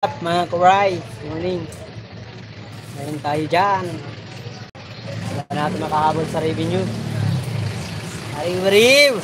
Mga kuray, morning. Ngayon tayo dyan. Wala natin makahabol sa revenue. Ariw-ariw!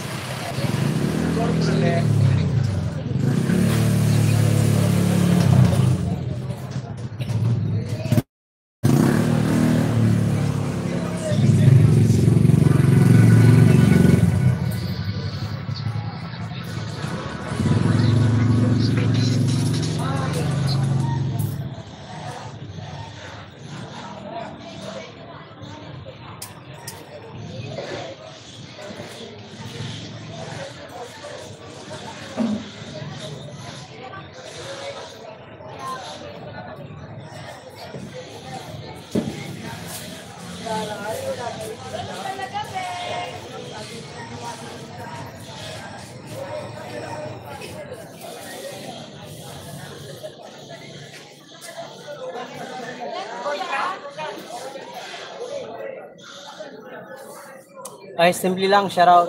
Ay, simple lang, shoutout.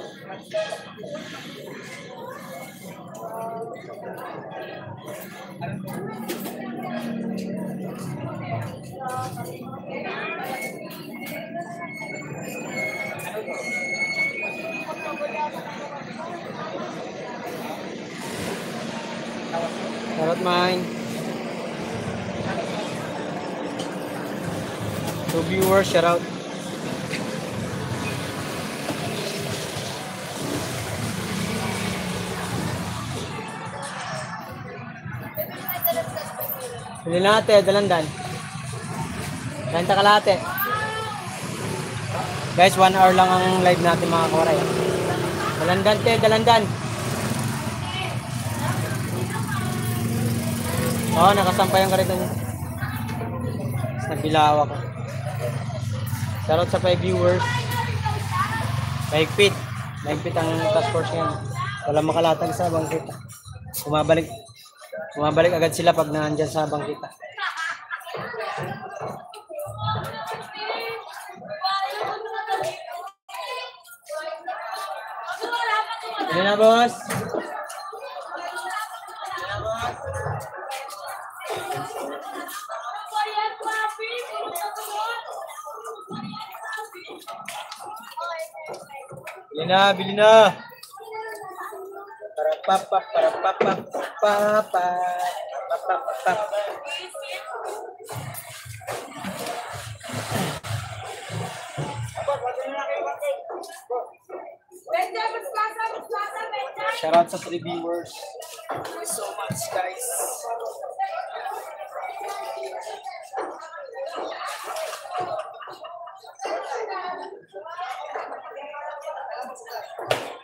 Shoutout mine. 2 viewers, shoutout. Hindi natin, dalandan. Renta kalate. Guys, 1 hour lang ang live natin mga kawaray. Dalandan te, dalandan. Oo, nakasampay ang karito niya. Nagbilaw ako. Shoutout sa 5 viewers. Mahigpit. Mahigpit ang task force ngayon. Walang makalatag sa bangkita. Bumabalik agad sila pag naandyan sa bangkita. Hindi na, boss. Bili na, bili na. Shoutout sa 3 viewers. Thank you so much, guys.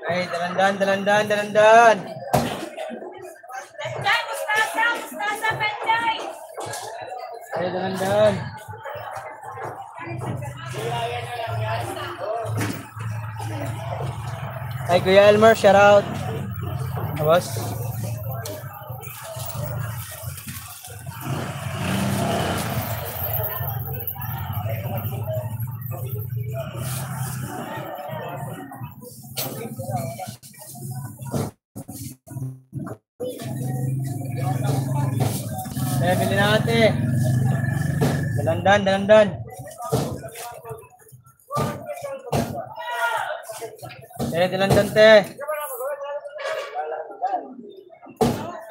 Ay, dalandan, dalandan, dalandan. Ay, dalandan. Ay, Kuya Elmer, shoutout. Boss. Eh, bili natin. Dalandan, dalandan. Eh, dalandan te.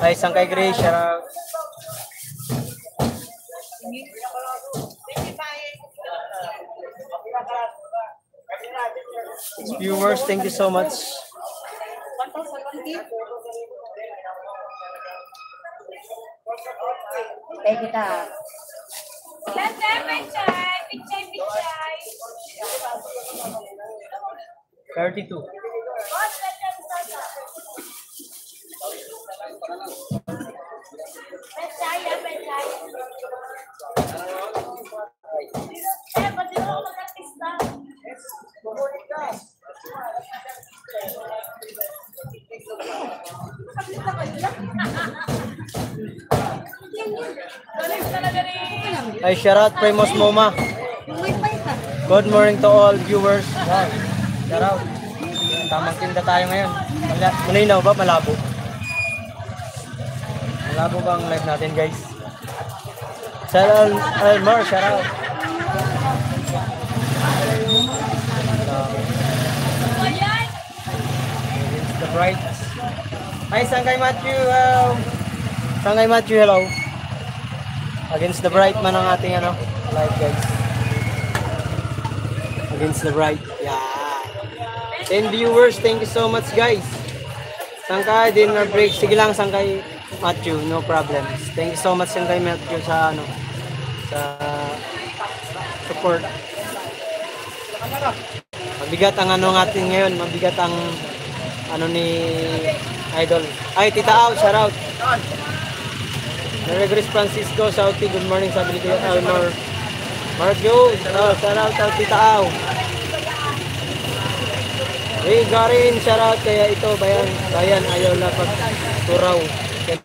Ay, isang kay Grace, shoutout. Viewers, thank you so much. Thank you, ta. 32. Ay, shoutout Primos Moma. Good morning to all viewers. Shoutout. Tamang tinda tayo ngayon. Malinaw ba? Malabo? Malabo ba ang live natin, guys? Sal Almar, shout out. Against the bright. Hi, Sangkay Matthew. Sangkay Matthew, hello. Against the bright man ang ating ano, live guys. Against the bright. Yeah. 10 viewers, thank you so much guys. Sangkay, dinner break. Sige lang, Sangkay Matthew, no problem. Thank you so much, Sangkay Matthew, sa ano, sa support. Mabigat ang ano natin ngayon, mabigat ang ano ni Idol. Ay, Tita Au, shout out. Mary Grace Francisco, Sauti, good morning, sabi ni Kuya Elmore. Marjo, shout out sa Tita Au. Hey, Garin, shout out, kaya ito, bayan, ayaw na pagturaw. Kaya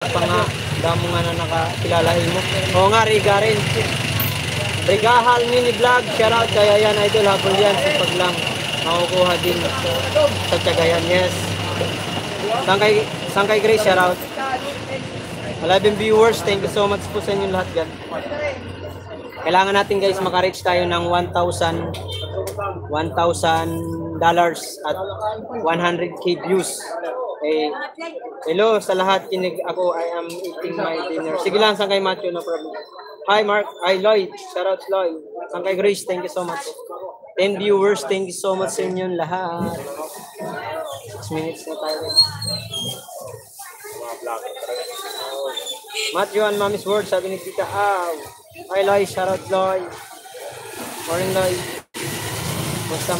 pa nga, damo nga na nakakilalain mo. Oo nga, Ray, Garin. Regahal mini vlog, shout out, kaya yan, Idol, habol yan, sipag lang. Makukuha din sa Tiagayan, yes. Sangkay Grace, shout out. 11 viewers, thank you so much po sa inyo lahat gan. Kailangan natin guys maka-reach tayo ng $1,000 at 100k views. Eh, hello sa lahat, kinig ako, I am eating my dinner. Sige lang, Sangkay Matthew, no problem. Hi Mark, hi Lloyd, shout out Lloyd. Sangkay Grace, thank you so much. 10 viewers, thank you so much sa inyo lahat. 6 minutes na tayo. Matthew and Mommy's Word, sabi ni Tita Au. Hi Lloyd, shout out Lloyd. Morning Lloyd. Musta.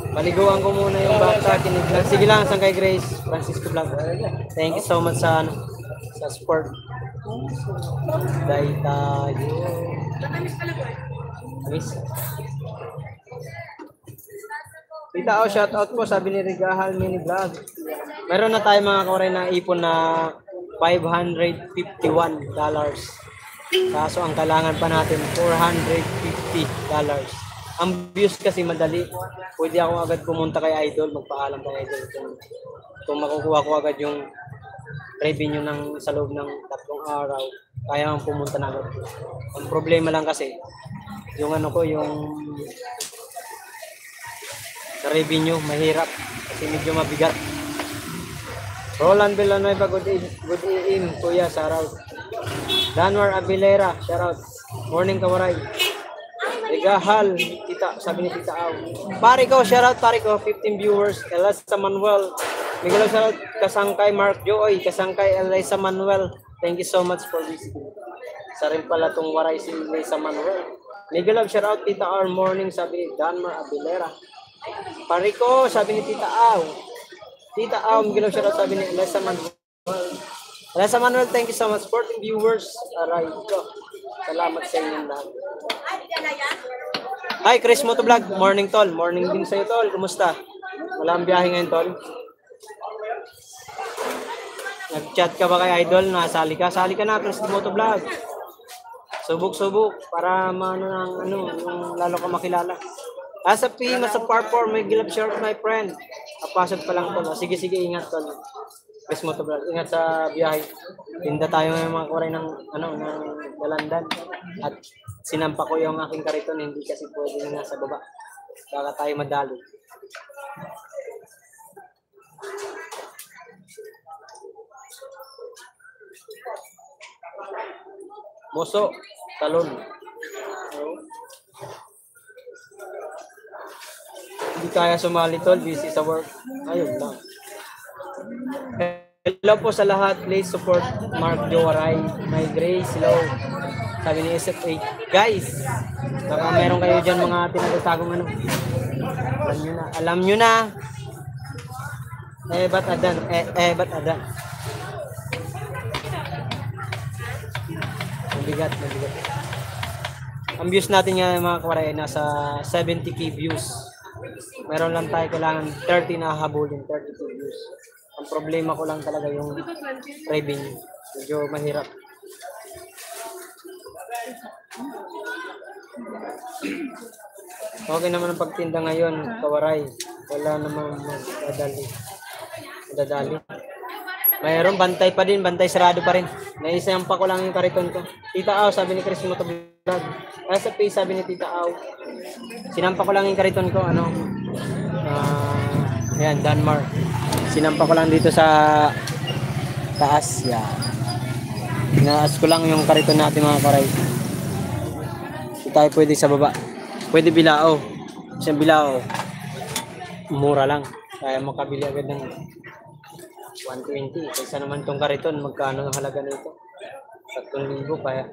Paliguan ko muna yung bata, kiniglag. Sige lang, Sangkay Grace, Francisco Vlog. Thank you so much sa support. Dahil tayo. Miss. Tita Au, shout out po, sabi ni Regahal Mini Vlog. Meron na tayo mga kawaray na ipon na $551. Kaso ang kailangan pa natin $450. Ang views kasi madali. Pwede ako agad pumunta kay Idol, magpaalam kay Idol kung makukuha ko agad yung revenue ng sa loob ng 3 araw. Kaya ang pumunta na agad. Ang problema lang kasi yung ano ko, yung sa revenue mahirap kasi medyo mabigat. Roland Villanueva, good evening, Kuya, shout out. Danwar Abilera, shout out. Morning Kawaray. Regahal, Tita, sabi ni Tita Au. Pare ko, shout out, pare ko, 15 viewers. Elisa Manuel. Miguel, shout out, Kasangkay Mark Joy, Kasangkay Elisa Manuel. Thank you so much for visiting. Sa rin pala itong waray si Elisa Manuel. Miguel, shout out, Tita Au, morning, sabi ni Danwar Abilera. Pare ko, sabi ni Tita Au. Tita Au, Miguel, shout out, sabi ni Elisa Manuel. Elisa Manuel, thank you so much for the viewers. Aray ko. Salamat sa inyong lahat. Hi, Chris Motovlog. Morning, Tol. Morning din sa'yo, Tol. Kumusta? Wala ang biyahe ngayon, Tol. Nag-chat ka ba kay Idol? Nasali ka? Sali ka na, Chris Motovlog. Subok-subok para yung lalo ka makilala. Sa P, sa Parkour, may gilap short, my friend. Kapasok pa lang, Tol. Sige, ingat, Tol. Chris Motovlog. Ingat sa biyahe. Tinda tayo ng mga kuray ng dalandan. At sinampa ko yung aking kariton, hindi kasi pwede na nasa baba. Baka tayo madali. Moso, talon. Hindi kaya sumali, Tol, busy sa work. Ayun lang. Hello po sa lahat. Please support Mark Jowaray. My Grace, hello. Sabi ni SF8. Guys, baka meron kayo dyan mga tinagutagong ano. Alam nyo na. Ba't adan? Ba't adan? Mabigat. Ang views natin nga mga kawaray, nasa 70k views. Meron lang tayo kailangan 30 na habulin, 32 views. Ang problema ko lang talaga yung revenue. Medyo mahirap. Okay naman ang pagtinda ngayon, kawaray. Wala namang madadali. Mayroon, bantay pa din, bantay sarado pa rin. Naisampa ko lang yung kariton ko. Tita Aw, sabi ni Chris Motovlog. Sa face, sabi ni Tita Aw. Sinampa ko lang yung kariton ko, ayan, Danmar. Sinampa ko lang dito sa taas, yan. Inaas ko lang yung kariton natin mga karay. Hindi tayo pwede sa baba. Pwede bilao. Isang bilao, mura lang. Kaya makabili agad ng 120. Kaysa naman itong kariton, magkano ang halaga nito? 3,000, kaya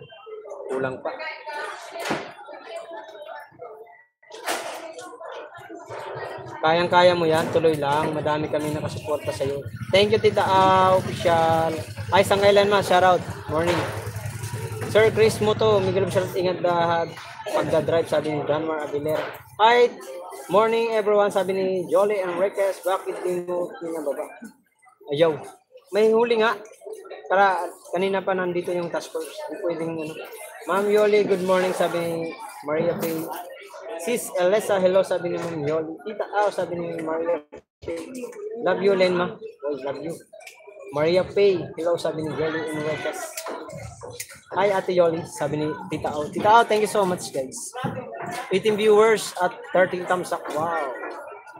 kulang pa. Kayang-kaya mo yan, tuloy lang. Madami kami nakasuporta sa iyo. Thank you, Tita Aw, official. Ay, sangailan ma, shoutout. Morning. Sir Chris Moto, Miguel Shoutout, ingat lahat. Pagdadrive, sabi ni Danmar Abilera. Hi, morning everyone, sabi ni Jolie Enriquez. Bakit din mo pinababa? Ayaw. May huli nga. Tara, kanina pa nandito yung task force. Pwedeng Ma'am Yoli, good morning, sabi ni Maria Pay. Sis Elisa, hello, sabi ni Ma'am Yoli. Tita Aw, sabi ni Maria Pay. Love you, Lenma. Oh, love you. Maria Pay, hello, sabi ni Jolie Enriquez. Hi, Ate Yoli, sabi ni Tita Aw. Tita Aw, thank you so much, guys. 18 viewers at 13 thumbs up. Wow.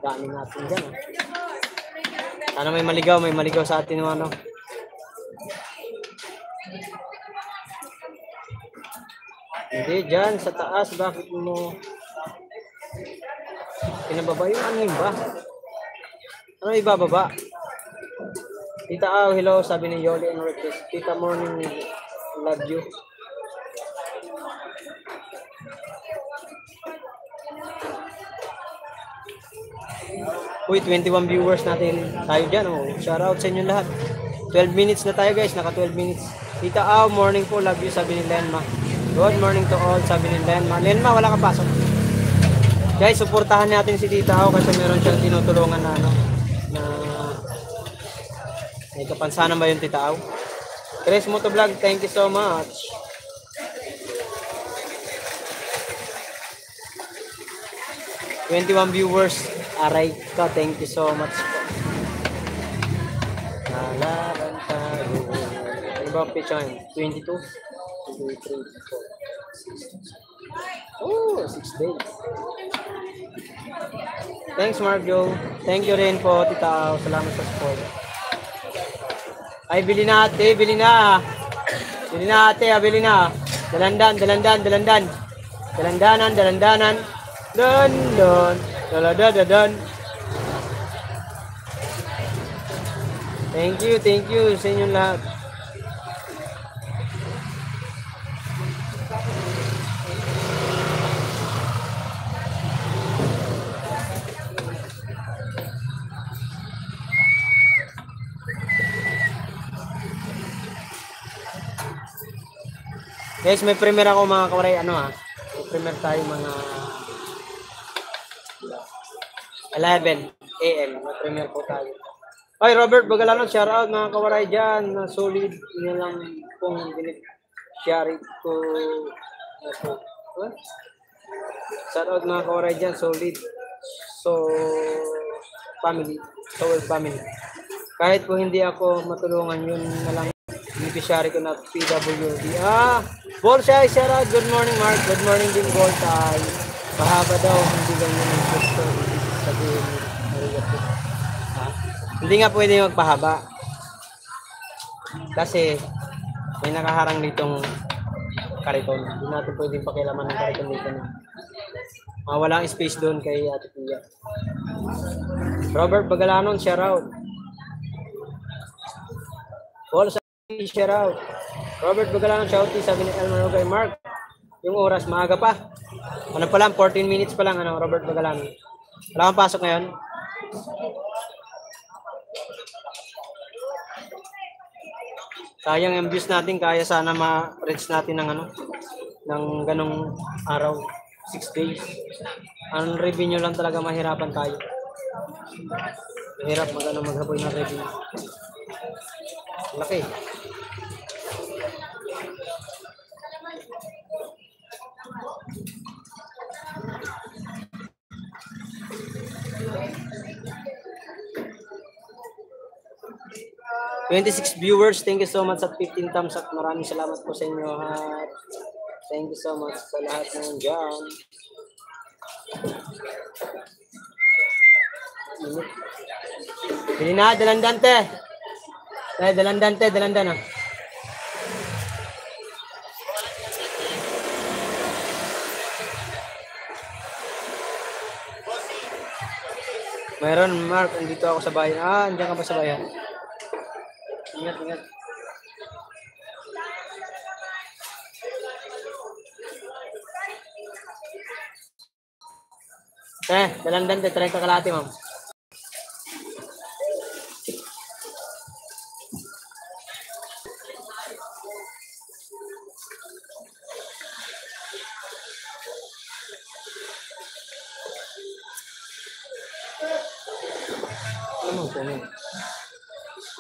Dami natin dyan. Sana may maligaw sa atin yung Hindi, dyan, sa taas, bakit mo pinababa yung ano ba? Ano ibababa? Tita Aw, hello, sabi ni Yoli Enriquez. Tita Morning, love you. Uy, 21 viewers natin tayo dyan. Oh. Shout out sa inyo lahat. 12 minutes na tayo guys. Naka 12 minutes. Tita Aw, morning po. Love you, sabi ni Lenma. Good morning to all, sabi ni Lenma. Lenma, wala ka pasok. Guys, suportahan natin si Tita Aw kasi meron siyang tinutulungan na may kapansanan ba yung Tita Aw? Chris Motovlog, thank you so much. #21 viewers. Aray ka, thank you so much po. Lalaban tayo. Ano ba picture? 22? 23, 24. Oh, 6 days. Thanks, Marjo. Thank you rin po, Tita Aw. Salamat sa support. Ay, bili na ate, bili na. Bili na ate, bili na. Dalandan. Dalandanan. Don. Daladadadan. Thank you sa inyong lahat. Guys, may premiere ako mga kawaray, may premiere tayo mga 11 AM. May premiere po tayo. Ay, Robert Bagalanon, shout out mga kawaray dyan. Solid nyo lang kung share ko. Shout out mga kawaray dyan. Solid. Family. Kahit po hindi ako matulungan, yun na lang. Beneficiary ko na PWD. Bolshay, shout out. Good morning, Mark. Good morning din, Bolshay. Mahaba daw. Hindi ganyan yung gusto. Sabihin mo. Hindi nga pwede magpahaba. Kasi may nakaharang ditong kariton. Hindi natin pwedeng pakialaman ng kariton dito. Walang space doon kay Ate Pia. Robert Bagalanon, shout out. Bolshay, shout out. Robert Bagalanon, shout out. Sabi ni Elmer Rogay, Mark, yung oras, maaga pa. Ano pa lang, 14 minutes pa lang, Robert Bagalanon. Wala kang pasok ngayon? Sayang ang views natin, kaya sana ma-reach natin ng ganong araw, 6 days. Ang revenue lang talaga mahirapan tayo. Mahirap maghaboy ng revenue. Laki. 26 viewers, thank you so much at 15 thumbs up. Maraming salamat po sa inyo ha. Thank you so much sa lahat ng dyan. Bili na, dalandan te. Dalandan ah. Mayroon, Mark, andito ako sa bayan. Andiyan ka ba sa bayan? Ingat. Dalandan te, 30 kalahati, ma'am. Ano comment?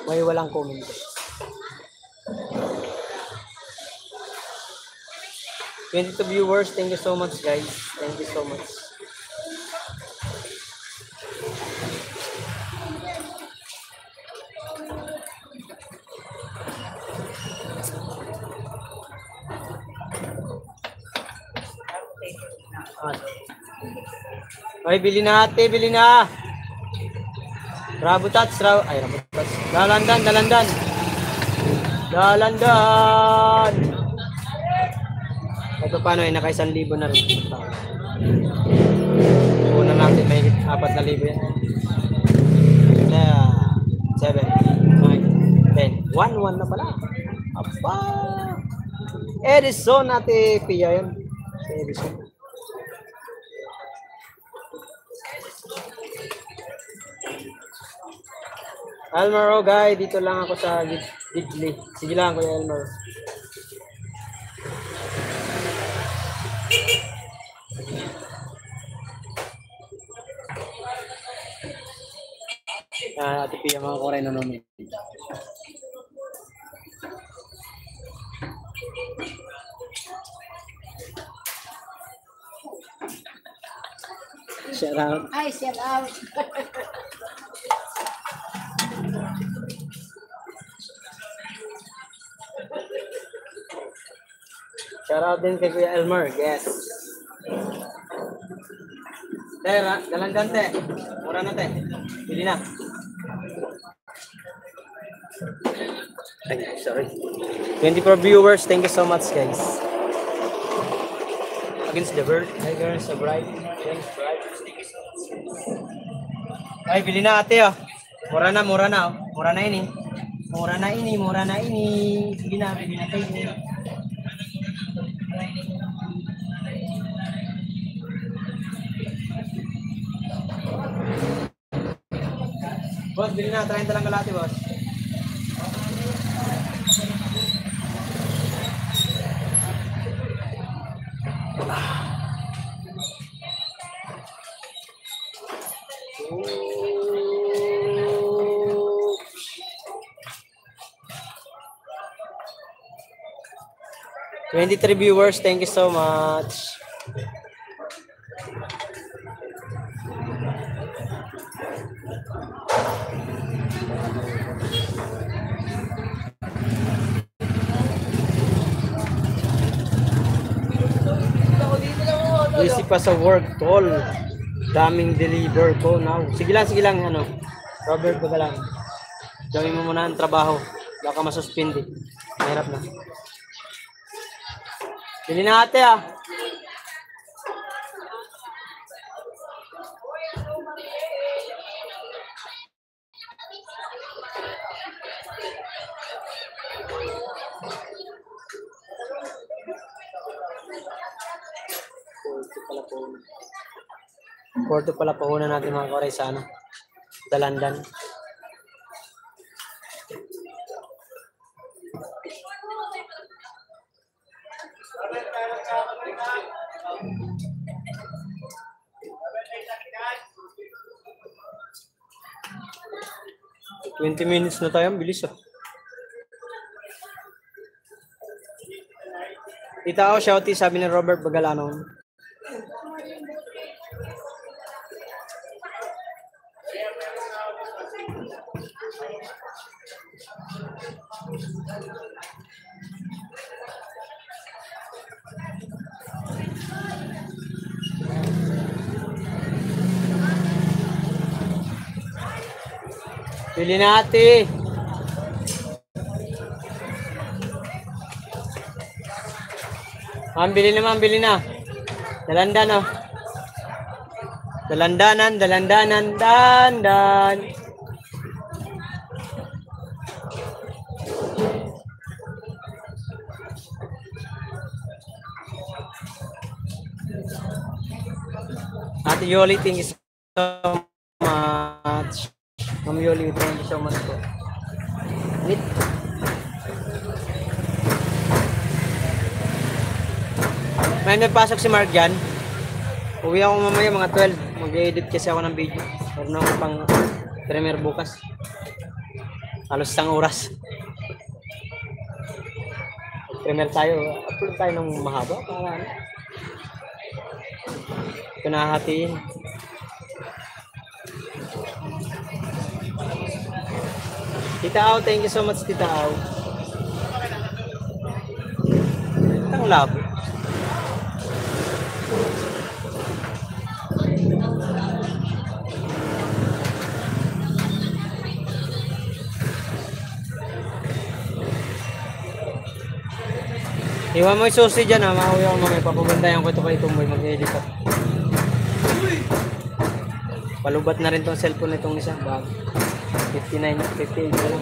May walang comment. Twenty viewers, thank you so much guys. Thank you so much. Ay, bili na ate, bili na. Rabutats. Dalandan. Ito paano ay naka 1,000 na rin. Una natin may 4,000 yan. 7, 9, 10. 1 na pala. Aba. Edison ate Pia yan. Edison. Elmer, guys, dito lang ako sa Gidli. Sige lang, Kuya Elmer. Ate Pia, mga kuray na namin. Shout out. Ay, shout out. Shout out din kay Kuya Elmer. Yes. Tera, dalandan te. Mura na te. Pili na. Ay, sorry. 24 viewers. Thank you so much, guys. Against the bird. Hi, girls. So bright. Thanks, bright. Ay, bili na ate, oh. Mura na, oh. Mura na ini. Sige na, bili na tayo. Boss, bili na. 30 lang kalahati, boss. Oh. 23 viewers, thank you so much. Busy pa sa work, tol. Daming deliver ko now. Sige lang, ano. Robert, baga lang. Gawin mo muna ang trabaho. Baka masuspindi. Mahirap na. Bili na ate, ah. Porto pala puhunan natin mga koray sa ano, Dalandan. $20 minutes na tayo, bilis ah. Tita ako, shouty, sabi ni Robert Bagalano. Bili na ate. Ma'am, bili na ma'am, bili na. Dalandan oh. Dalandanan, dalandanan, dandan. Ate Yoli, thank you so much. Ma'am Yoli, thank you so much po. Nit. May nagpasok si Mark dyan. Uwi ako mamaya mga 12. Mag-edit kasi ako ng video. Meron ako pang premiere bukas. Halos isang oras. Premiere tayo. Upload tayo ng mahaba. Para ano? Ito nahahatiin. Tita Au, thank you so much Tita Au. Ang labo. Iwan mo yung susi dyan ha, mauwi ako mamaya, papabandayan ko ito kay Tumboy, mag-edit ako. Palubat na rin tong cellphone nitong isa, bago. 59, 58 na lang.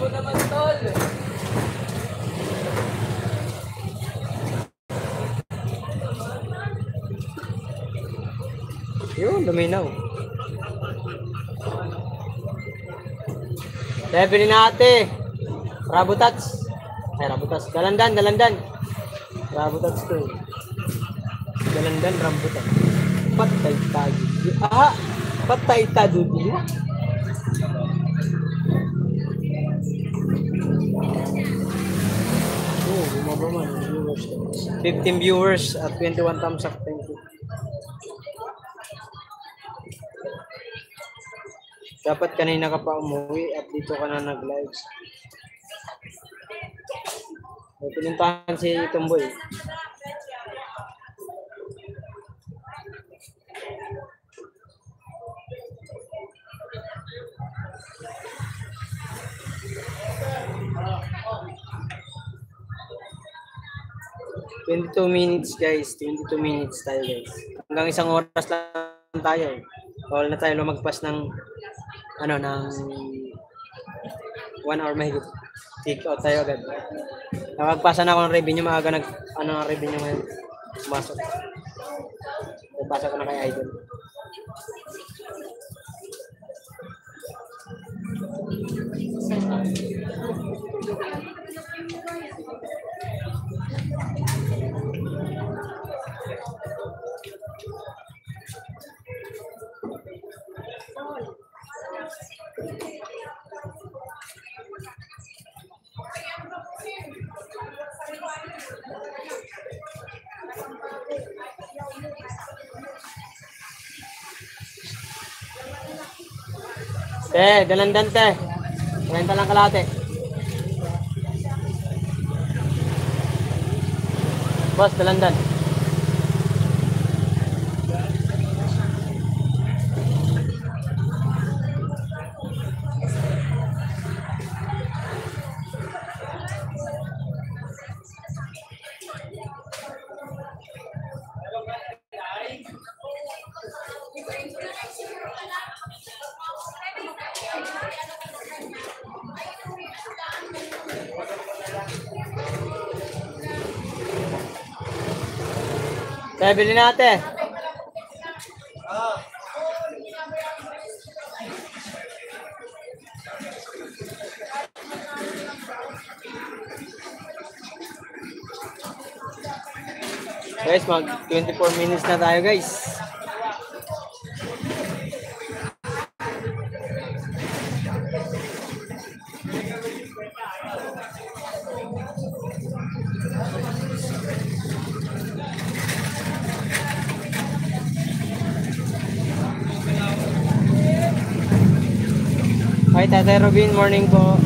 Yun, luminaw. Kaya bilhin na ate. Rabutats. Ay, Rabutats. Dalandan, dalandan. Rabutats ko. Dalandan, rambutan. Patay tayo. Ah! Patay tayo din. Oh, bumaba man. 15 viewers at 21 thumbs up. Thank you. Dapat kanina ka pa umuwi at dito ka na nag-live. May pinuntahan si Tumboy. $22 guys. 22 minutes tayo guys. Hanggang isang oras lang tayo. Bawal na tayo lumagpas ng ano, ng 1 hour mahigit. Take out tayo agad. Nakagpasa na ako ng revenue, maaga nag, ano, ng revenue ngayon. Pumasok. Nagpasa ko na kay Idol. Dalandan te. 30 lang kalate. Boss, dalandan. Kaya bilhin natin. Guys, mag 24 minutes na tayo guys. Hi, Tatay Robin. Morning po.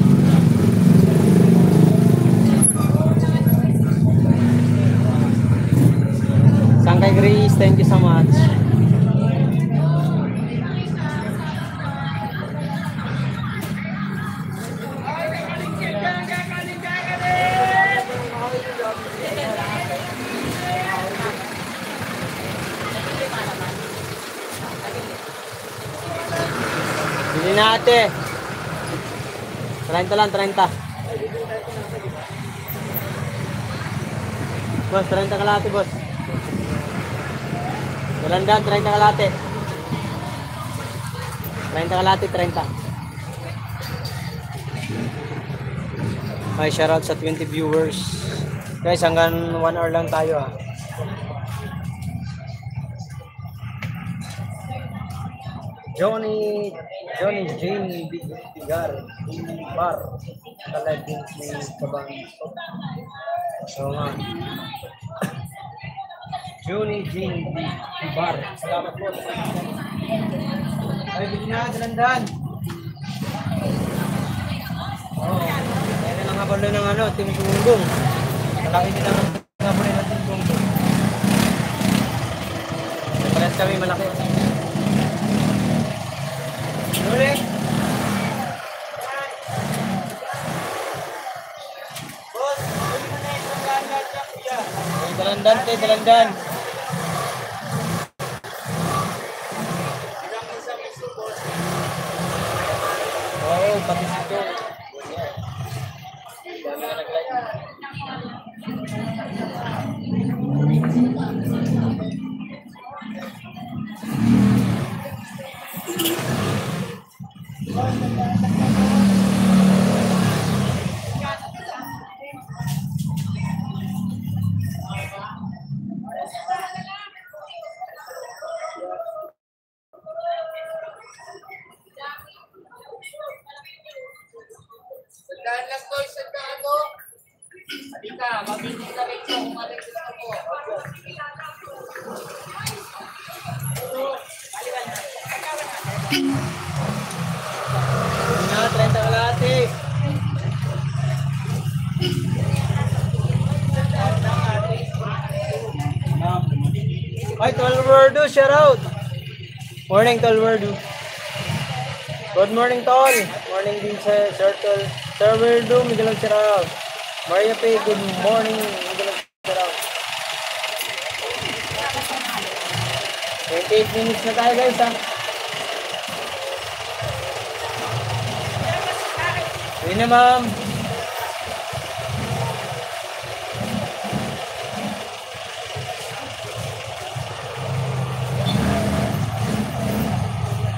Sangkay Grace, thank you so much. Bili na ate. 30 lang, 30. Boss, 30 kalate, boss. Dalandan, 30 kalate. 30 kalate, 30. May shoutout sa 20 viewers. Guys, hanggang 1 hour lang tayo ah. Johnny Jane Bigar Bar Kalagin ni Kabang. So nga. Johnny Jane Bigar. Salamat po. Ay, bigyan na, dalandan. Oh, yan ang habalo ng ano, Team Gunggong. Malaki din ang habalo ng Team Gunggong. Pares kami malaki. Ulit. Boss, dalandan, dalandan. Oh, pati sito. Dami na nag-like. Sandaan lang to, sandaan mo. Halika, mabili ka rin sa umaling gusto mo. Na, 30 kalate. Hi, Tolwerdo, shout out. Morning, Tolwerdo. Good morning, Tol. Morning din sa Sir Tolwerdo, Miguel shout out. Maria P, good morning, Miguel shout out. 28 minutes na tayo guys ha. Hindi na ma'am.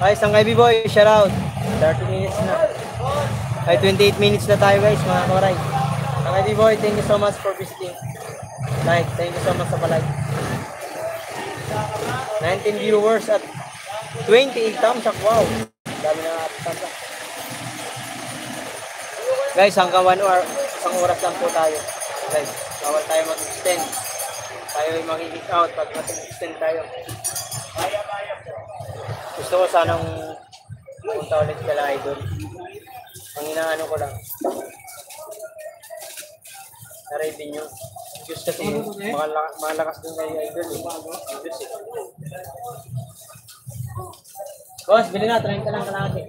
Hi, Sangkay B-Boy, shout out. 30 minutes na. Ay, 28 minutes na tayo guys, mga koray. Sangkay B-Boy, thank you so much for visiting. Like, thank you so much sa palike. 19 viewers at 28 thumbs up. Wow. Dami na thumbs up. Guys, hanggang 1 hour, isang oras lang po tayo. Guys, bawal tayo mag-extend. Tayo mag-kick out pag mag-extend tayo. Gusto ko sanang punta ulit kala idol. Ang inaano ko lang. Na-ready nyo. Diyos kasi malakas din kayo idol. Diyos eh. Boss, bili na. 30 lang kalahati.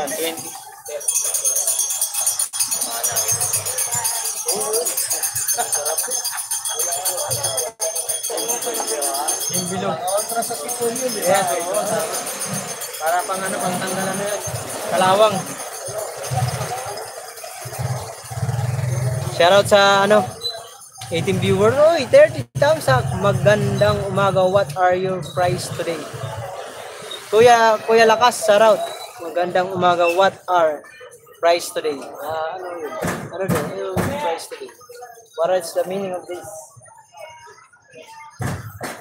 Yan, 20. Yung bilog. Kontra sa sipon yun. Yes, para pang ano, pang tanggalan na yun. Kalawang. Shoutout sa ano, 18 viewers. Oy, 30 thumbs up. Magandang umaga. What are your price today? Kuya Lakas, shoutout. Magandang umaga. What are price today? Ano yun? Ano din? Ano yung price today? What is the meaning of this?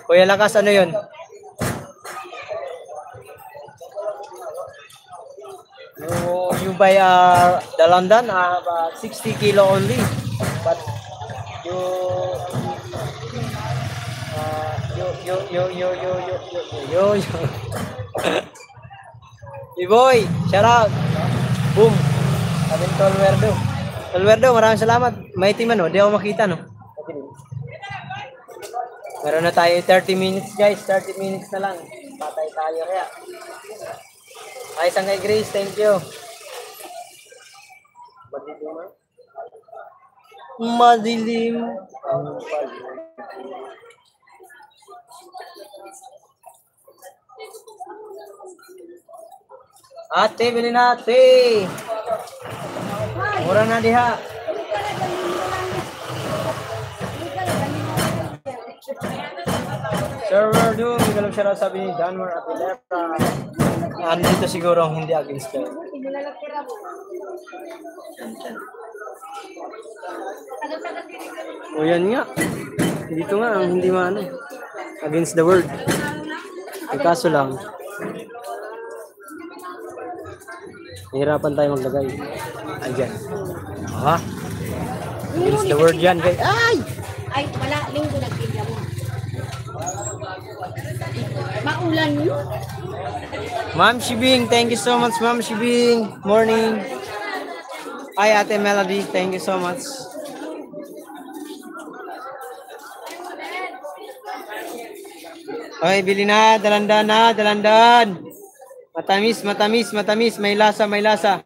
Kuya Lakas, ano yun? You buy the London about 60 kilo only, but you Iboy, shout out. Boom. Sabi ni Tolwerdo. Tolwerdo, maraming salamat. May team ano, di ako makita no. Meron na tayo 30 minutes guys, 30 minutes na lang. Patay tayo kaya. Ay, isang kay Grace, thank you. Madilim. Ate, bilhin na ate. Mura na diha. Server doon, hindi ko lang siya sabi ni Danmar at Ileta. Andito siguro ang hindi against ka. O yan nga. Dito nga ang hindi maano. Against the world. Ang kaso lang. Hirapan tayo maglagay. Ayan. Aha. Against the world yan guys. Ay! Ay, wala. Linggo nagpinda mo. Maulan yun. Ma'am Shibing, thank you so much, Ma'am Shibing. Morning. Hi, Ate Melody, thank you so much. Okay, bili na, dalandan na, dalandan. Matamis, matamis, matamis, may lasa, may lasa.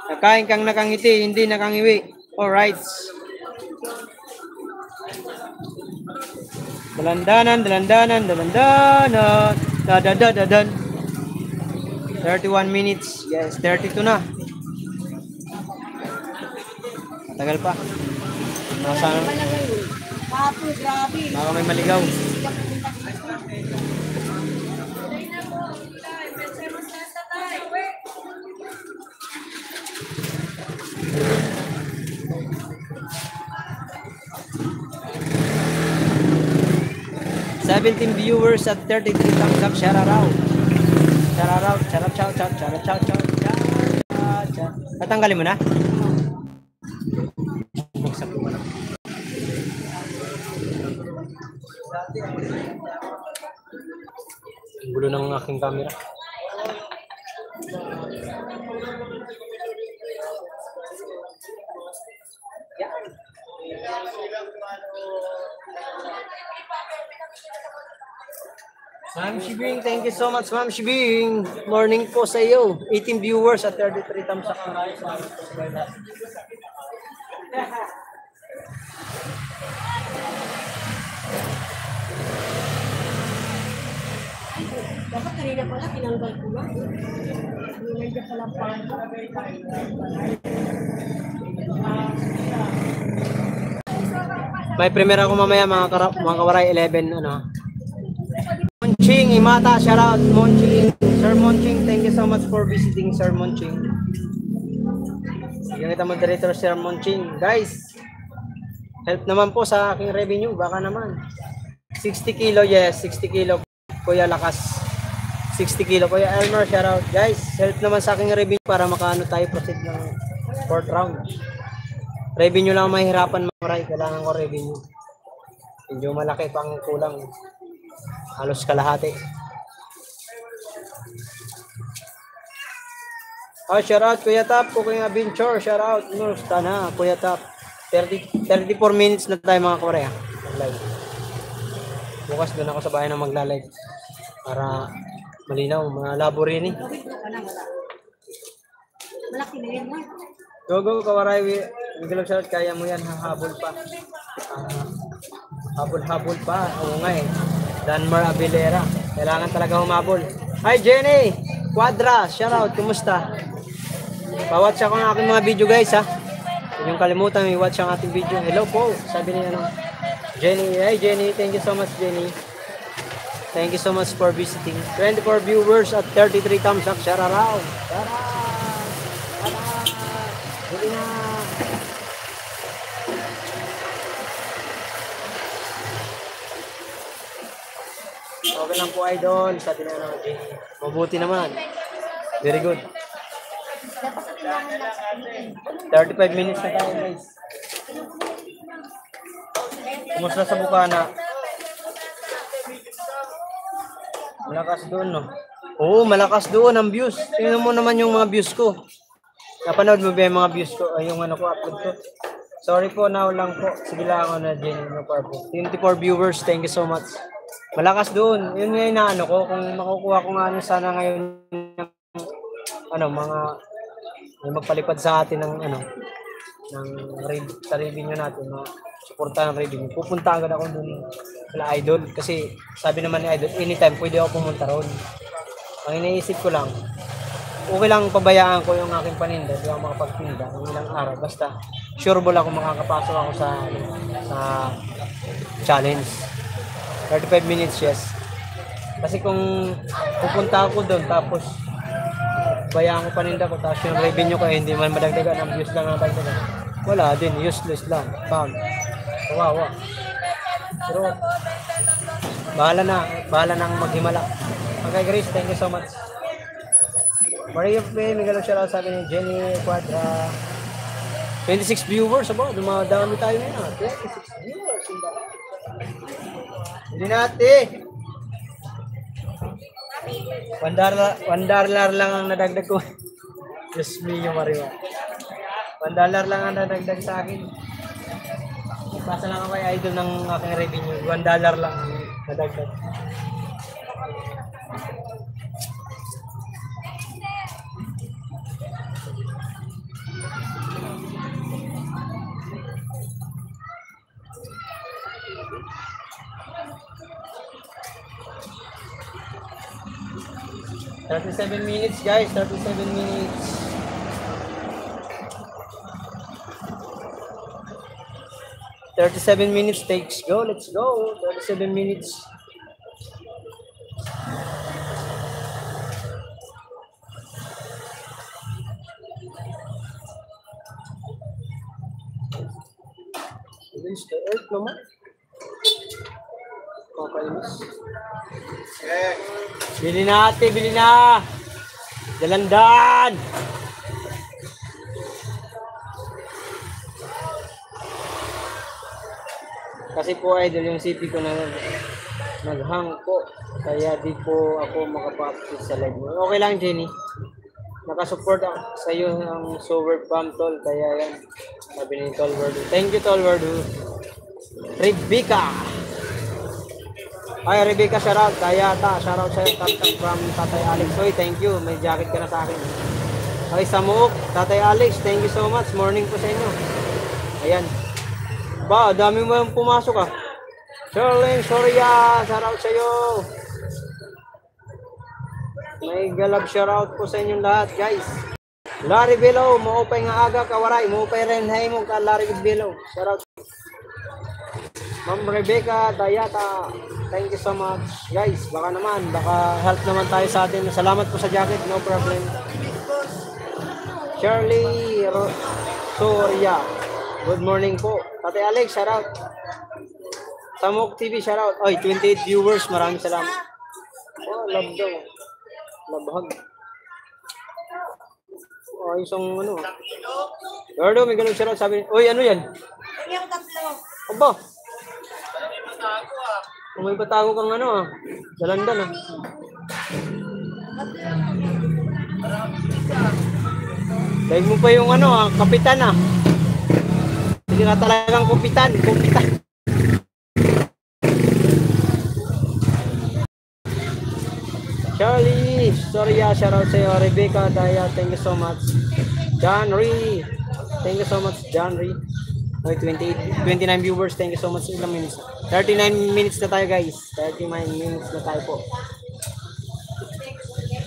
Nakain kang nakangiti, hindi nakangiwi. Alright. Dalandanan, dalandanan, dalandanan. Dadadadadan. 31 minutes. Yes, 32 na. Tagal pa. Nasa Papo, grabe. baka may maligaw. Seventeen viewers at 33 thumbs up. Shout out. Shout out. Shout out. Shout out. Shout out. Shout out. Tatanggalin mo na? Buksan ko na. Ang gulo ng aking camera. Ma'am Shibing, thank you so much, Ma'am Shibing. Morning po sa iyo. 18 viewers at 33 thumbs up. Dapat kanina pala, tinanggal ko na. Nandiyan pala pa. May premiere ako mamaya mga kawaray 11 ano. Monching, Imata, shout out Monching. Sir Monching, thank you so much for visiting Sir Monching. Yung kita moderator Sir Monching. Guys, help naman po sa aking revenue, baka naman. 60 kilo, yes, 60 kilo. Kuya Lakas. 60 kilo. Kuya Elmer, shout out. Guys, help naman sa aking revenue para makaano tayo proceed ng 4th round. Revenue lang mahirapan maray, kailangan ko revenue. Medyo malaki pang kulang. Halos kalahati. Oh, shout out Kuya Tap, Kuya Binchor, shout out. Musta na, Kuya Tap. 34 minutes na tayo mga kawaray. Live. Bukas doon ako sa bahay na magla-live. Para malinaw, malabo rin eh. Malaki na yun, man. Go, go, kawaray. Biglang shout out, kaya mo yan, hahabol pa. Habol-habol pa. Oo nga eh. Danmar Abilera. Kailangan talaga humabol. Hi Jenny! Quadra, shout out. Kumusta? Pa-watch ako ng aking mga video guys ha. Huwag niyong kalimutan, may watch ang ating video. Hello po. Sabi niya ano. Jenny. Hi Jenny. Thank you so much Jenny. Thank you so much for visiting. 24 viewers at 33 thumbs up. Shout out. Shout out. Huli na. Okay lang po, idol. Sa atin na natin. Mabuti naman. Very good. 35 minutes na tayo, guys. Kumusta sa Bukana? Malakas doon, no? Oo, malakas doon ang views. Tingnan mo naman yung mga views ko. Napanood mo ba yung mga views ko? Ay, yung ano ko, upload ko. Sorry po, now lang po. Sige lang ako na din. No, 24 viewers, thank you so much. Malakas doon. Yun nga yung naano ko. Kung makukuha ko nga ano sana ngayon ng ano, mga yung magpalipad sa atin ng ano, ng sa revenue natin, mga suporta ng revenue. Pupunta agad ako doon sa idol. Kasi sabi naman ni idol, anytime pwede ako pumunta roon. Ang iniisip ko lang, okay lang pabayaan ko yung aking paninda, di ako makapagtinda ng ilang araw. Basta, sure ball ako makakapasok ako sa challenge. 35 minutes, yes. Kasi kung pupunta ako doon, tapos bayaan ko paninda ko, tapos yung revenue ko, hindi man madagdagan, ang views lang ang dagdagan. Wala din, useless lang. Bam. Kawawa. Pero, bahala nang maghimala. Okay, Grace, thank you so much. Maria Play, Miguel Ochoa, sabi ni Jenny Quadra. 26 viewers, aba, dumadami tayo ngayon. 26 viewers. Hindi natin. $1 lang ang nadagdag ko. Just me yung Maria. $1 lang ang nadagdag sa akin. Basta lang ako kay idol ng aking revenue. $1 lang ang nadagdag. $37 minutes, guys. 37 minutes. $37 minutes takes. Go, let's go. 37 minutes. Against the earth naman. Kakainis. Bili na ate, bili na. Dalandan. Kasi po idol yung CP ko na naghang po. Kaya di po ako makapapit sa live mo. Okay lang Jenny. Nakasupport ako sa iyo ng Sober Pam Tol. Kaya yan. Sabi ni Tol Wardu. Thank you Tol Wardu. Rebecca. Ay, Rebecca, shoutout. Kayata, shoutout sa'yo. Tap-tap from Tatay Alex. Oy, thank you. May jacket ka na sa akin. Okay, Samuok. Tatay Alex, thank you so much. Morning po sa inyo. Ayan. Ba, dami mo yung pumasok ah. Charlene Soria, shoutout sa'yo. May galab shoutout po sa inyong lahat, guys. Larry Below, maupay nga aga, kawaray. Maupay rin, hay mo ka, Larry Below. Shoutout. Ma'am Rebecca, Dayata. Thank you so much. Guys, baka help naman tayo sa atin. Salamat po sa jacket, no problem. Shirley Soria. Good morning po. Tate Alex, shout out. Samok TV, shout out. Oy, 28 viewers. Maraming salamat. Oh, love daw. Love hug. Oh, isang ano. Gordo, may ganun shout out. Sabi, oy, ano yan? Yung tatlo. Aba. May patago kang ano ah. Dalandan ah. Dahil mo pa yung ano ah, kapitan ah. Hindi ka talagang kapitan. Charlie, sorry ah, shoutout sa'yo. Rebecca, Daya, thank you so much. John Ree, thank you so much, John Ree. Okay, 29 viewers, thank you so much. Ilang minutes? 39 minutes na tayo guys. 39 minutes na tayo po.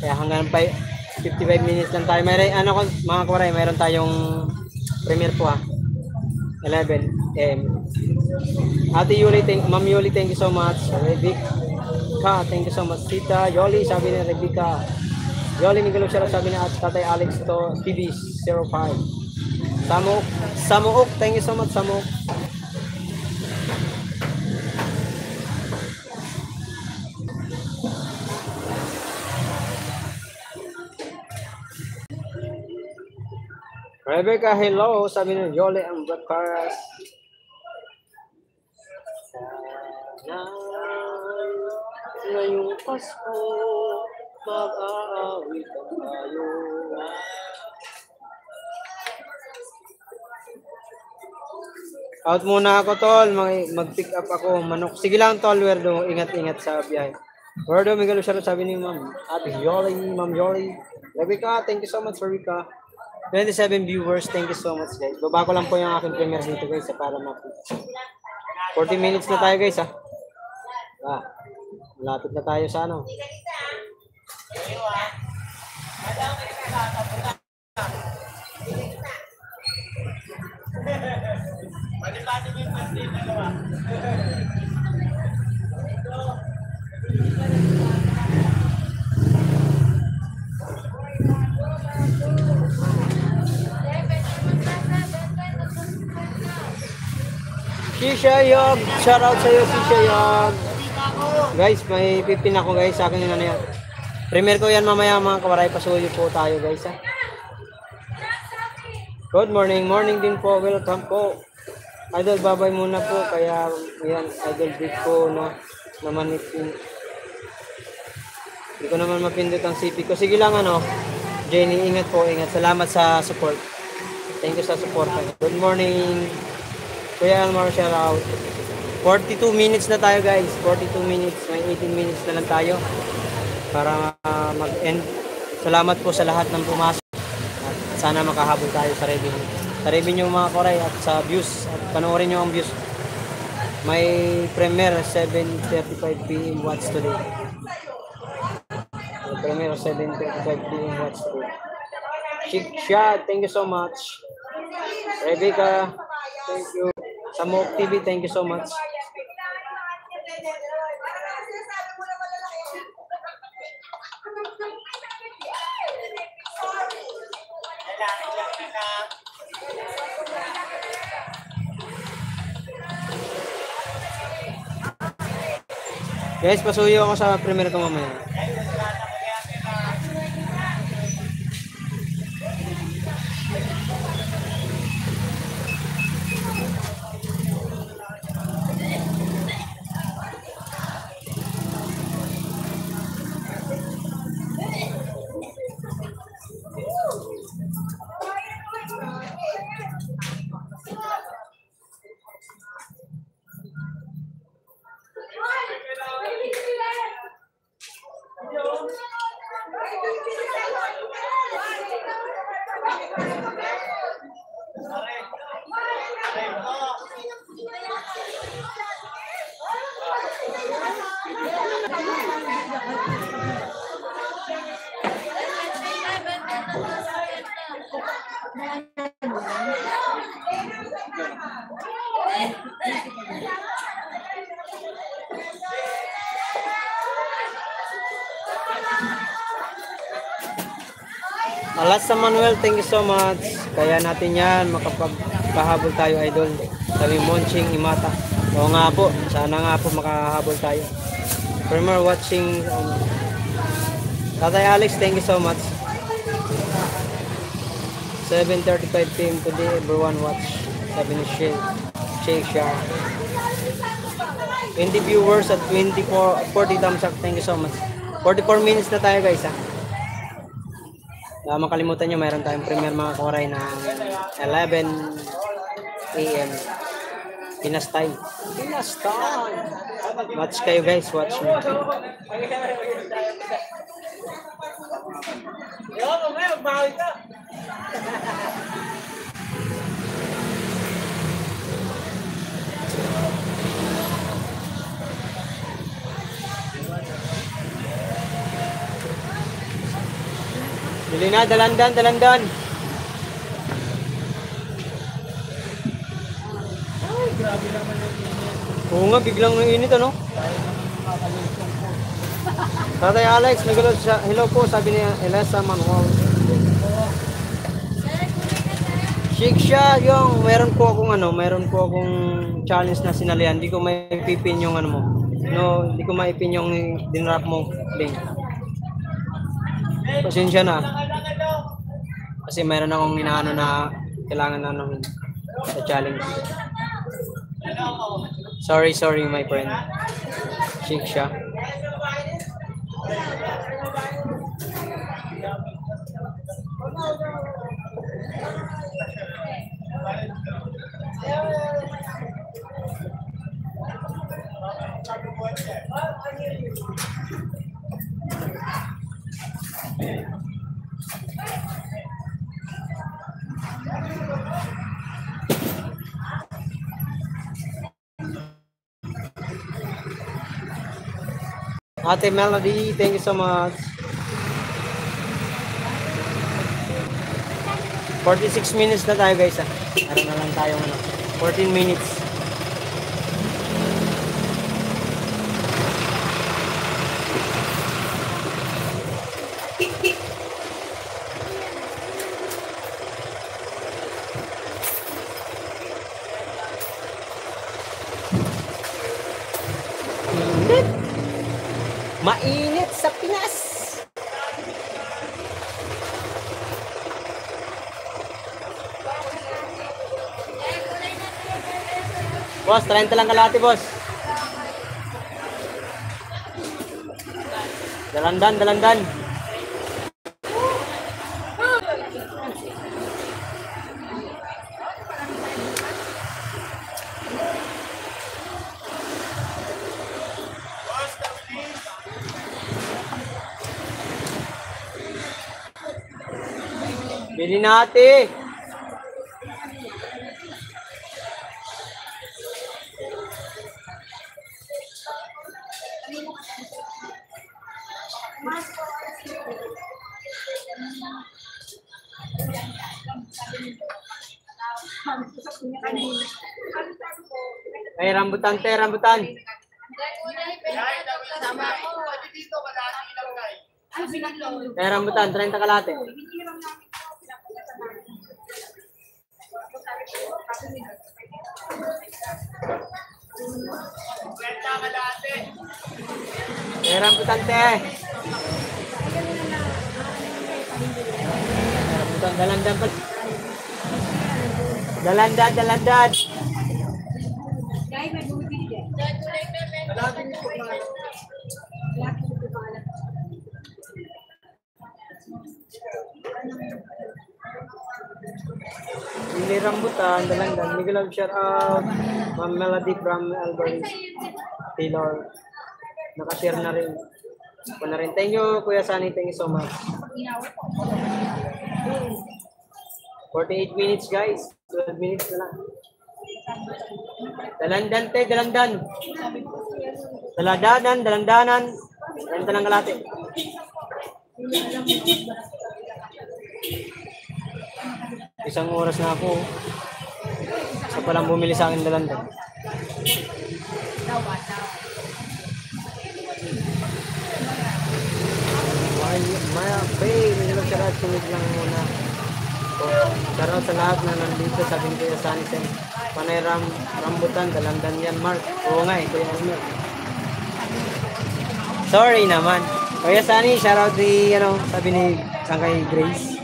Kaya hanggang 55 minutes lang tayo. May ano ko mga kawaray, mayroon tayong premiere po 11 AM. Ate Yuli, Ma'am Yuli, thank you so much. Revic, Ka, thank you so much. Tita Yoli, sabi ni Rebecca. Yoli Miguel, shoutout sabi ni at Tatay Alex to TV 05. Samuok, thank you so much Samuok. Rebecca, hello, sabi ni Yoli ang breakfast. Ngayong Pasko, mag-aawitan tayo. Out muna ako, tol. Mag-pick up ako. Manok. Sige lang, tol. Werdo. Ingat-ingat sa biyahe. Werdo, Miguel Usharo, sabi ni Ma'am. Ate Yoli, Ma'am Yoli. Rebecca, thank you so much, Rebecca. 27 viewers, thank you so much, guys. Baba ko lang po yung aking premiere dito, guys, para mapit. 40 minutes na tayo, guys, ha. Malapit na tayo sa ano. Shisha Yog, shout out sa iyo Shisha Yog. Guys, may pipin ako guys sa akin yung ano yan. Premier ko yan mamaya mga kawaray, pasuyo po tayo guys ha. Good morning, morning din po, welcome po. Idol, babay muna po, kaya yan, idol big ko na naman ipin. Hindi ko naman mapindot ang CP ko. Sige lang ano, Jenny, ingat po, ingat. Salamat sa support. Thank you sa support. Good morning. Kuya Elmar, shout out. 42 minutes na tayo guys. 42 minutes. May 18 minutes na lang tayo para mag-end. Salamat po sa lahat ng pumasok. At sana makahabol tayo sa revenue. Sa revenue mga koray at sa views. At panoorin nyo ang views. May premiere 7:35 PM watch today. May premiere 7:35 PM watch today. Chick Shot, thank you so much. Rebecca, thank you. Samok TV, thank you so much. Guys, pasuyo ako sa premiere ko mamaya. Alas sa Manuel, thank you so much. Kaya natin yan, makapagpahabol tayo idol. Sabi Monching Imata. Oo nga po, sana nga po makahabol tayo. For more watching, Tatay Alex, thank you so much. 7:35 PM today, everyone watch. Sabi ni Shake Shah. 20 viewers at 40 thumbs up, thank you so much. 44 minutes na tayo guys ha. Makalimutan nyo, mayroon tayong premiere mga koray na 11 AM Pinas time. Pinas time. Watch kayo guys, watch nyo. Bili na, dalandan. Ay, grabe naman yung init. Oo nga, biglang yung init, ano? Tatay Alex, hello po, sabi ni Elisa Manuel. Shake siya yung meron po akong challenge na sinalihan. Hindi ko maipipin yung ano mo. No, hindi ko maipin yung dinrap mo link. Pasensya na. Kasi meron akong inaano na kailangan na ng sa challenge. Sorry my friend. Shake siya. Ate Melody, thank you so much. 46 minutes na tayo guys. Meron na lang tayong 14 minutes. Mainit sa Pinas. Boss, 30 lang kalahati, boss. Dalandan. Bili natin. Ay, rambutan. Ay, rambutan, 30 kalahati. Ay, rambutan, te. Rambutan, dalandan pa. Dalandan. Ini rambutan, dalandan. Miguel of shout out. Ma'am Melody from Albury. Taylor. Nakashare na rin. Ako na rin. Thank you, Kuya Sunny. Thank you so much. 48 minutes, guys. 12 minutes na lang. Dalandan, te. Dalandan. Dalandanan. Renta ng kalate. Isang oras na ako. Isa pa lang bumili sa akin dalandan. Maya, babe, may lang sarap, sunig lang muna. Shoutout sa lahat na nandito sa Kuya Sunny Sen. Panay rambutan, dalandan yan, Mark. Oo nga eh, Kuya Elmer. Sorry naman. Kuya Sunny, shoutout sabi ni Sangkay Grace.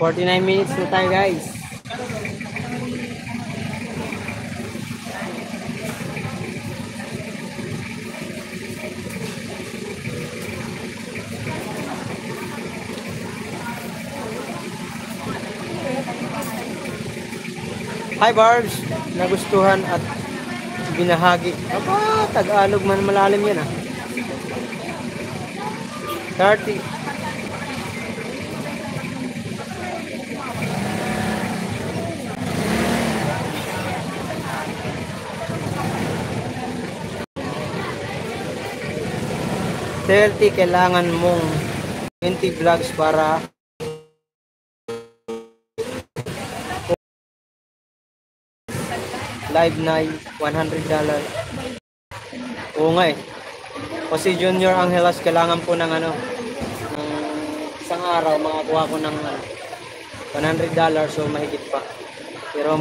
49 minutes na tayo, guys. Hi Barbs, nagustuhan at binahagi. Aba, Tagalog man malalim yan 30. Kailangan mong 20 vlogs para live na $100. Oo nga eh. O si Junior Angelas, kailangan po ng ano, ng isang araw, makakuha ko ng $100, so mahigit pa. Pero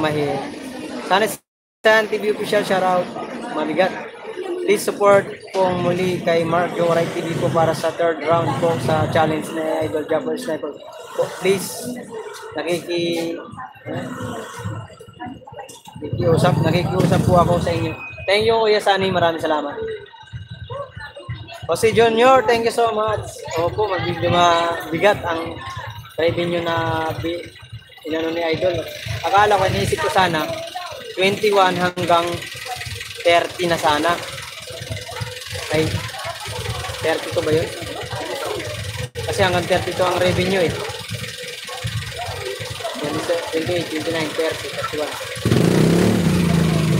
sana sa TV official, shoutout, mabigat. Please support po muli kay Mark Joray TV po para sa third round po sa challenge na Idol Jumper Sniper. So, please, nakikiusap po ako sa inyo. Thank you, Kuya Sunny, maraming salamat. O si Junior, thank you so much. Opo, mabigat ang revenue na inano ni Idol. Akala ko, iniisip ko sana 21 hanggang 30 na sana. Ay, 32 ba yun? Kasi hanggang 32 ang revenue eh. 28, 29, 30, 31.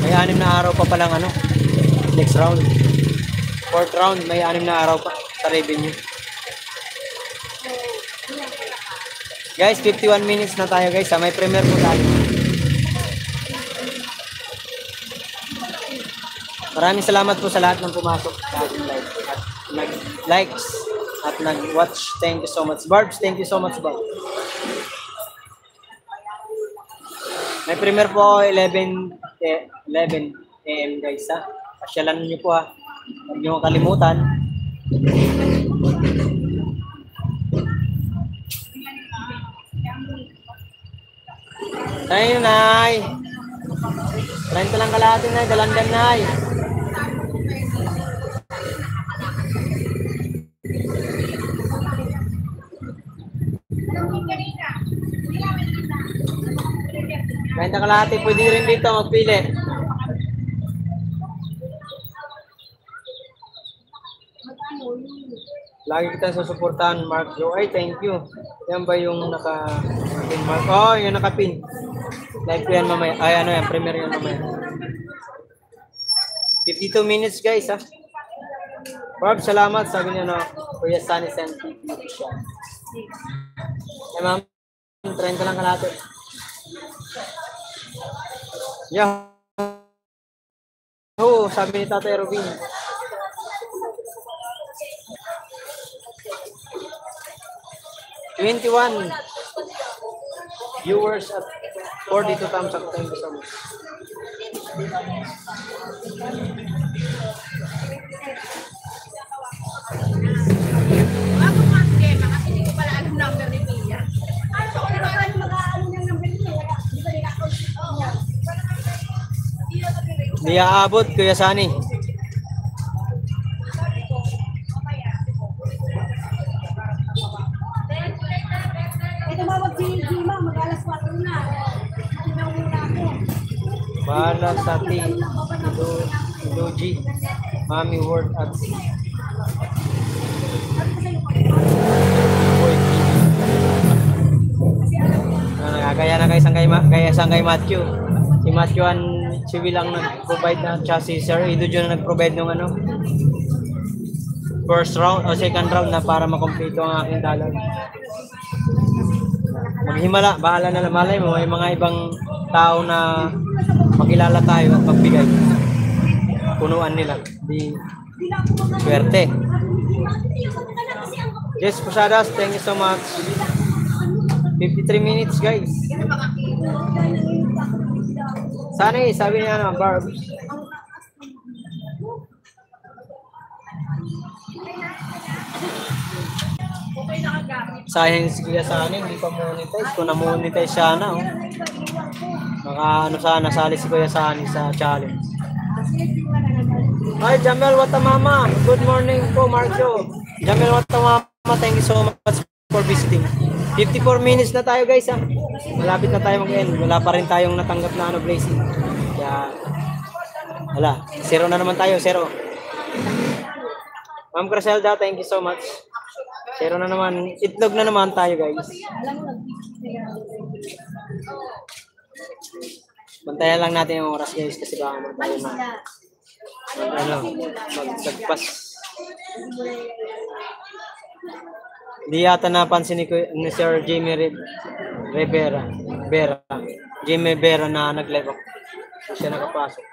May 6 na araw pa palang ano, next round. 4th round, may 6 na araw pa sa revenue. Guys, 51 minutes na tayo guys. May premiere po tayo. Maraming salamat po sa lahat ng pumasok sa ating live. At nag-likes at nag-watch. Thank you so much. Barbs, thank you so much, Barb. May premiere po 11 AM guys ha. Pasyalan niyo po ha. Huwag niyo kalimutan. Tayo, Nay. 30 lang kalahati, Nay. Dalandan, Nay. Kahit kalahati, pwede rin dito magpili. Lagi kita susuportahan, Mark Joe. Ay, thank you. Yan ba yung naka-pin, Mark? Oh, yung naka-pin. Live ko yan mamaya. Ay, ano yan, premiere yan mamaya. 52 minutes, guys, ha? Barb, salamat. Sabi niya, no, Kuya Sunny Sen TV official. Eh, ma'am, 30 lang kalahati. Yeah. Oh, sabi ni Tatay Robin. $21 viewers at 42 thumbs up. Thank you so much. Ako nga, Gemma, kasi hindi ko pala alam number ni Pia. Ano ko na tayo mag-aano ng number niya? Di ba nila? Di aabot, Kuya Sunny. Tumawag si Gima, mag-alas 4 na. Tinawag ako. Bahala sa ating Doji. Mami Word at kaya na kay Sangay Matthew. Si Matthew si Will nag-provide na siya, si Sir Ido John na nag-provide ng ano first round o second round na para makompleto ang aking dalag. Maghimala, bahala na lang. Malay mo, may mga ibang tao na makilala tayo at magbigay. Punuan nila. Di swerte. Jess Posadas, thank you so much. 53 minutes, guys. Sunny, sabi niya na, Barb. Sayang si Kuya Sunny, hindi pa monetize. Kung na-monetize sana, oh. Maka sana, sali si Kuya Sunny sa challenge. Hi, Jamel Watamama. Good morning po, Marcio. Jamel Watamama, thank you so much for visiting. 54 minutes na tayo, guys, ha. Malapit na tayo mag-end. Wala pa rin tayong natanggap na blazing. Kaya, wala. 0 na naman tayo, 0. Ma'am Criselda, thank you so much. 0 na naman. Itlog na naman tayo, guys. Bantayan lang natin yung oras, guys, kasi baka naman tayo magsagpas. Di yata napansin ni Sir Jamie Jamie Vera na nag-live ako. Siya nakapasok.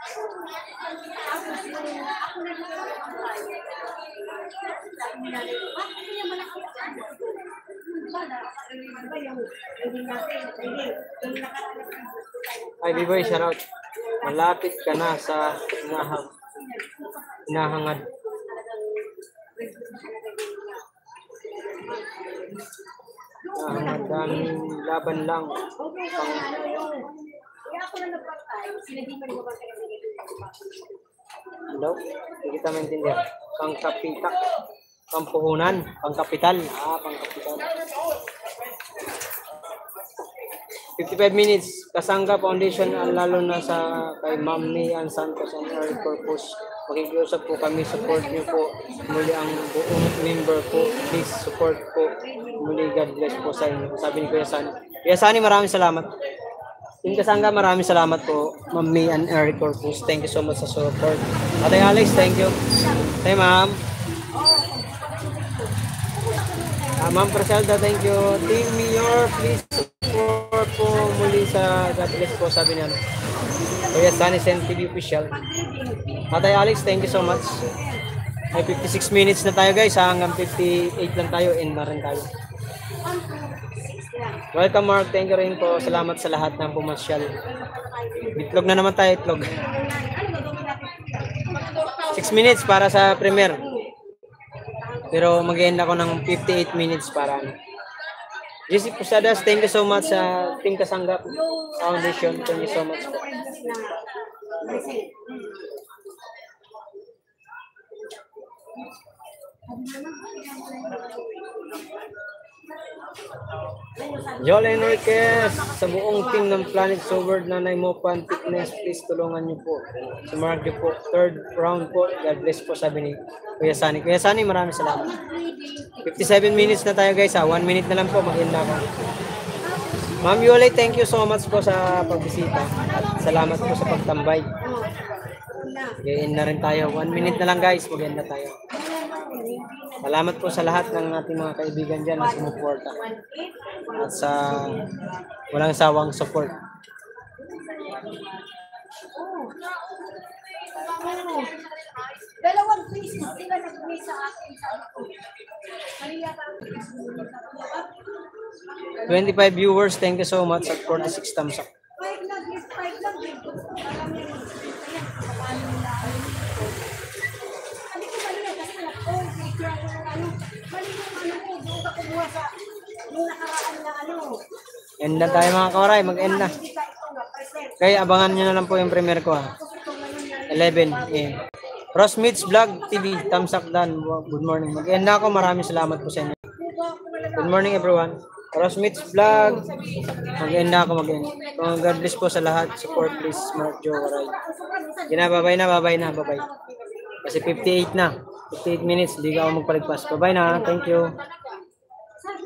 sabi natin, bakit kaya malaki ang diba, diba yung hindi natin, yung nakaraan. Ay, B-Boy, shoutout. Malapit ka na sa hinahangad. Daming laban lang. Kaya ako na nagpatay, sila di man mabantay ang Hello? Hindi kita maintindihan. Pangkapitak. Pampuhunan. Pangkapital. Pangkapital. 55 minutes. Kasangga Foundation, lalo na sa kay Ma'am Mian Santos and her purpose. Makikiusap po kami. Support niyo po. Muli ang buong member po. Please support po. Muli, God bless po sa inyo. Sabi ni Kuya Sani. Kuya Sani, maraming salamat. Team Kasangga, maraming salamat po. Ma'am May and Eric Corpus, thank you so much sa support. Ate Alex, thank you. Hey, ma'am. Ma'am Praselda, thank you. Team Mayor, please support po muli sa God bless po, sabi niya. Kuya Sunny Sen TV official. Ate Alex, thank you so much. Ay, 56 minutes na tayo guys, hanggang 58 lang tayo, end na rin tayo. Welcome Mark, thank you rin po. Salamat sa lahat ng pumasyal. Itlog na naman tayo, itlog. 6 minutes para sa premiere. Pero mag-end ako ng 58 minutes para Jesse Posadas, thank you so much sa Team Kasangga Foundation. Thank you so much po. Joel Enriquez, sa buong team ng Planet Sober, Nanay Mopan Fitness, please tulungan niyo po. Si Mark po, third round po. God bless po, sabi ni Kuya Sani. Kuya Sani, maraming salamat. 57 minutes na tayo guys, 1 minute na lang po, mag-end ako. Ma'am Yolay, thank you so much po sa pagbisita. At salamat po sa pagtambay. Mag-end na rin tayo. 1 minute na lang guys, mag-end na tayo. Salamat po sa lahat ng ating mga kaibigan dyan na sumuporta at sa walang sawang support. Dalawang pieces sila nagbigay sa akin. 25 viewers, thank you so much at 46 thumbs up. 5 lang. Alam mo yung paano nila. Sabi ko mali yan, kasi picture ako ng mali yung ko, doon ka kumuha sa yung nakaraan na End na tayo mga kawaray, mag-end na. Kaya abangan nyo na lang po yung premiere ko 11 AM. Rosmith's Vlog TV, thumbs up done. Good morning. Mag-end na ako, maraming salamat po sa inyo. Good morning everyone. Rosmith's Vlog, mag-end na ako, mag-end. God bless po sa lahat. Support please, Smart Joe Waray. Babay na. Kasi 58 na. 58 minutes, hindi ka ako magpaligpas. Babay na, thank you.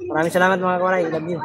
Maraming salamat mga kawaray. Love you.